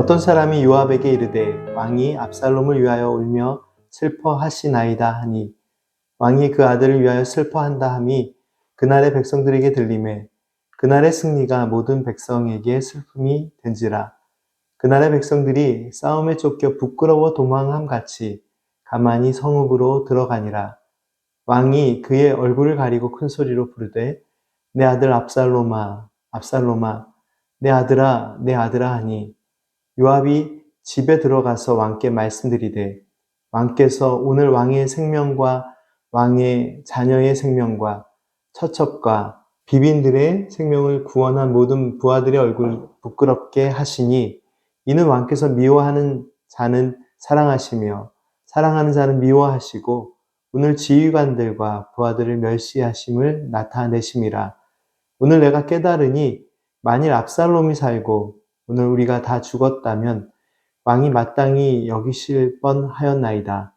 어떤 사람이 요압에게 이르되 왕이 압살롬을 위하여 울며 슬퍼하시나이다 하니 왕이 그 아들을 위하여 슬퍼한다 함이 그날의 백성들에게 들리매 그날의 승리가 모든 백성에게 슬픔이 된지라. 그날의 백성들이 싸움에 쫓겨 부끄러워 도망함 같이 가만히 성읍으로 들어가니라. 왕이 그의 얼굴을 가리고 큰 소리로 부르되 내 아들 압살롬아 압살롬아 내 아들아 내 아들아 하니 요압이 집에 들어가서 왕께 말씀드리되 왕께서 오늘 왕의 생명과 왕의 자녀의 생명과 처첩과 비빈들의 생명을 구원한 모든 부하들의 얼굴 부끄럽게 하시니 이는 왕께서 미워하는 자는 사랑하시며 사랑하는 자는 미워하시고 오늘 지휘관들과 부하들을 멸시하심을 나타내심이라. 오늘 내가 깨달으니 만일 압살롬이 살고 오늘 우리가 다 죽었다면 왕이 마땅히 여기실 뻔하였나이다.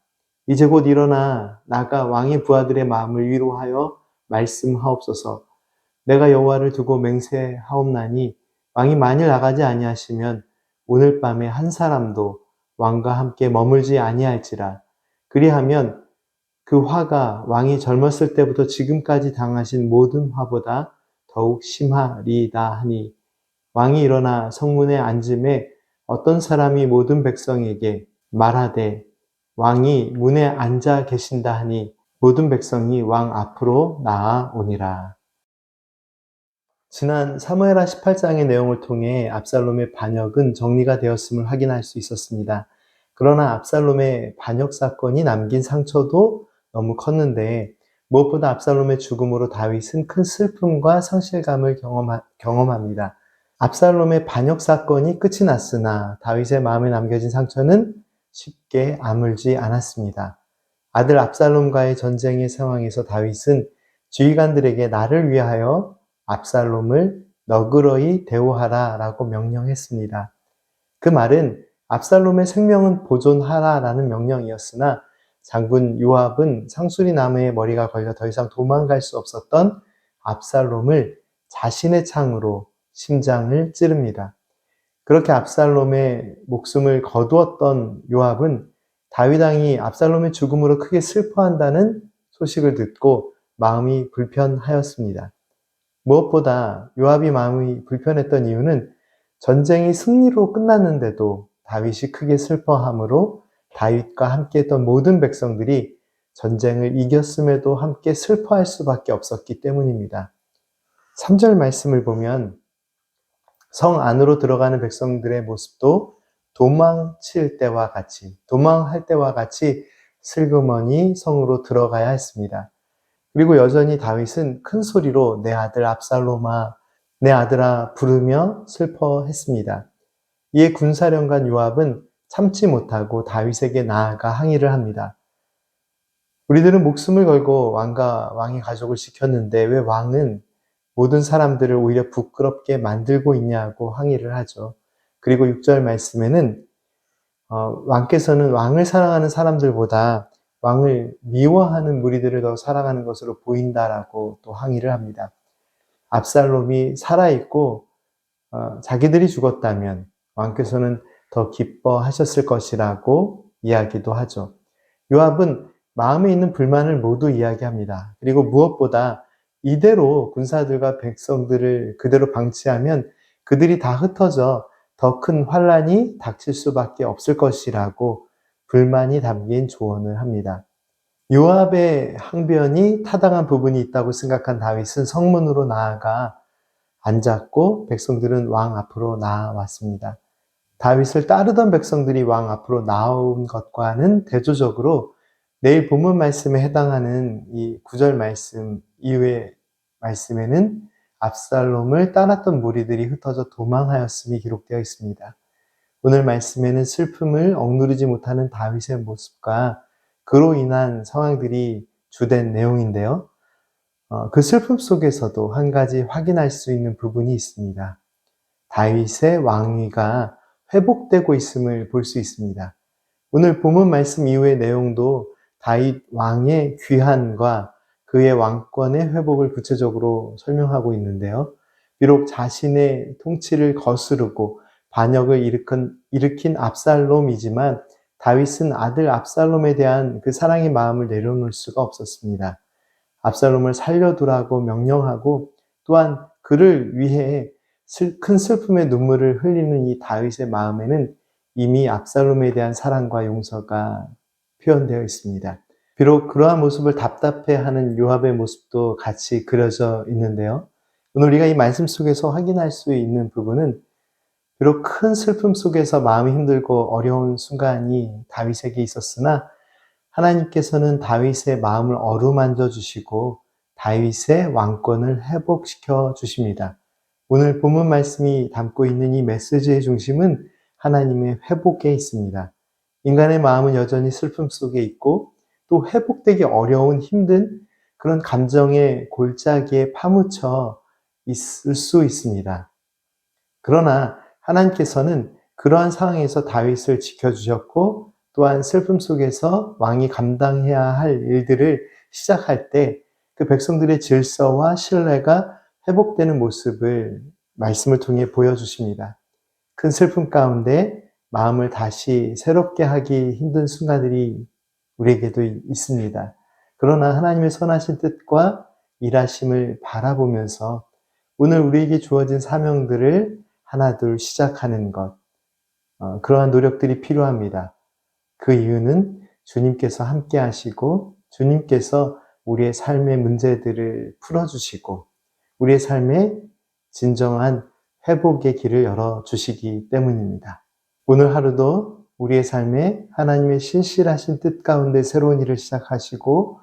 이제 곧 일어나 나가 왕의 부하들의 마음을 위로하여 말씀하옵소서. 내가 여호와를 두고 맹세하옵나니 왕이 만일 나가지 아니하시면 오늘 밤에 한 사람도 왕과 함께 머물지 아니할지라. 그리하면 그 화가 왕이 젊었을 때부터 지금까지 당하신 모든 화보다 더욱 심하리이다 하니 왕이 일어나 성문에 앉음에 어떤 사람이 모든 백성에게 말하되 왕이 문에 앉아 계신다 하니 모든 백성이 왕 앞으로 나아오니라. 지난 사무엘하 18장의 내용을 통해 압살롬의 반역은 정리가 되었음을 확인할 수 있었습니다. 그러나 압살롬의 반역 사건이 남긴 상처도 너무 컸는데 무엇보다 압살롬의 죽음으로 다윗은 큰 슬픔과 상실감을 경험합니다. 압살롬의 반역 사건이 끝이 났으나 다윗의 마음에 남겨진 상처는 쉽게 아물지 않았습니다. 아들 압살롬과의 전쟁의 상황에서 다윗은 지휘관들에게 나를 위하여 압살롬을 너그러이 대우하라 라고 명령했습니다. 그 말은 압살롬의 생명은 보존하라 라는 명령이었으나 장군 요압은 상수리 나무에 머리가 걸려 더 이상 도망갈 수 없었던 압살롬을 자신의 창으로 심장을 찌릅니다. 그렇게 압살롬의 목숨을 거두었던 요압은 다윗 왕이 압살롬의 죽음으로 크게 슬퍼한다는 소식을 듣고 마음이 불편하였습니다. 무엇보다 요압이 마음이 불편했던 이유는 전쟁이 승리로 끝났는데도 다윗이 크게 슬퍼함으로 다윗과 함께했던 모든 백성들이 전쟁을 이겼음에도 함께 슬퍼할 수밖에 없었기 때문입니다. 3절 말씀을 보면 성 안으로 들어가는 백성들의 모습도 도망할 때와 같이 슬그머니 성으로 들어가야 했습니다. 그리고 여전히 다윗은 큰 소리로 내 아들 압살롬아, 내 아들아 부르며 슬퍼했습니다. 이에 군사령관 요압은 참지 못하고 다윗에게 나아가 항의를 합니다. 우리들은 목숨을 걸고 왕과 왕의 가족을 지켰는데 왜 왕은 모든 사람들을 오히려 부끄럽게 만들고 있냐고 항의를 하죠. 그리고 6절 말씀에는 왕께서는 왕을 사랑하는 사람들보다 왕을 미워하는 무리들을 더 사랑하는 것으로 보인다라고 또 항의를 합니다. 압살롬이 살아있고 자기들이 죽었다면 왕께서는 더 기뻐하셨을 것이라고 이야기도 하죠. 요압은 마음에 있는 불만을 모두 이야기합니다. 그리고 무엇보다 이대로 군사들과 백성들을 그대로 방치하면 그들이 다 흩어져 더 큰 환란이 닥칠 수밖에 없을 것이라고 불만이 담긴 조언을 합니다. 요압의 항변이 타당한 부분이 있다고 생각한 다윗은 성문으로 나아가 앉았고 백성들은 왕 앞으로 나아왔습니다. 다윗을 따르던 백성들이 왕 앞으로 나온 것과는 대조적으로 내일 본문 말씀에 해당하는 이 9절 말씀 이후의 말씀에는 압살롬을 따랐던 무리들이 흩어져 도망하였음이 기록되어 있습니다. 오늘 말씀에는 슬픔을 억누르지 못하는 다윗의 모습과 그로 인한 상황들이 주된 내용인데요. 그 슬픔 속에서도 한 가지 확인할 수 있는 부분이 있습니다. 다윗의 왕위가 회복되고 있음을 볼 수 있습니다. 오늘 본문 말씀 이후의 내용도 다윗 왕의 귀환과 그의 왕권의 회복을 구체적으로 설명하고 있는데요. 비록 자신의 통치를 거스르고 반역을 일으킨 압살롬이지만 다윗은 아들 압살롬에 대한 그 사랑의 마음을 내려놓을 수가 없었습니다. 압살롬을 살려두라고 명령하고 또한 그를 위해 큰 슬픔의 눈물을 흘리는 이 다윗의 마음에는 이미 압살롬에 대한 사랑과 용서가 표현되어 있습니다. 비록 그러한 모습을 답답해하는 요압의 모습도 같이 그려져 있는데요. 오늘 우리가 이 말씀 속에서 확인할 수 있는 부분은 비록 큰 슬픔 속에서 마음이 힘들고 어려운 순간이 다윗에게 있었으나 하나님께서는 다윗의 마음을 어루만져 주시고 다윗의 왕권을 회복시켜 주십니다. 오늘 본문 말씀이 담고 있는 이 메시지의 중심은 하나님의 회복에 있습니다. 인간의 마음은 여전히 슬픔 속에 있고 또 회복되기 어려운 힘든 그런 감정의 골짜기에 파묻혀 있을 수 있습니다. 그러나 하나님께서는 그러한 상황에서 다윗을 지켜주셨고 또한 슬픔 속에서 왕이 감당해야 할 일들을 시작할 때 그 백성들의 질서와 신뢰가 회복되는 모습을 말씀을 통해 보여주십니다. 큰 슬픔 가운데 마음을 다시 새롭게 하기 힘든 순간들이 우리에게도 있습니다. 그러나 하나님의 선하신 뜻과 일하심을 바라보면서 오늘 우리에게 주어진 사명들을 하나둘 시작하는 것, 그러한 노력들이 필요합니다. 그 이유는 주님께서 함께 하시고 주님께서 우리의 삶의 문제들을 풀어주시고 우리의 삶에 진정한 회복의 길을 열어주시기 때문입니다. 오늘 하루도 우리의 삶에 하나님의 신실하신 뜻 가운데 새로운 일을 시작하시고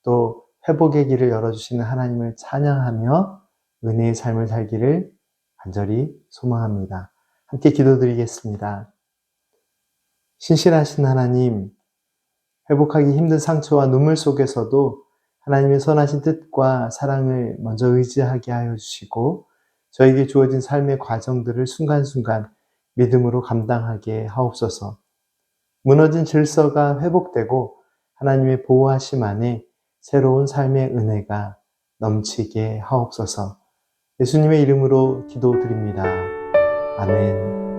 또 회복의 길을 열어주시는 하나님을 찬양하며 은혜의 삶을 살기를 간절히 소망합니다. 함께 기도드리겠습니다. 신실하신 하나님, 회복하기 힘든 상처와 눈물 속에서도 하나님의 선하신 뜻과 사랑을 먼저 의지하게 하여 주시고 저에게 주어진 삶의 과정들을 순간순간 믿음으로 감당하게 하옵소서. 무너진 질서가 회복되고 하나님의 보호하심 안에 새로운 삶의 은혜가 넘치게 하옵소서. 예수님의 이름으로 기도드립니다. 아멘.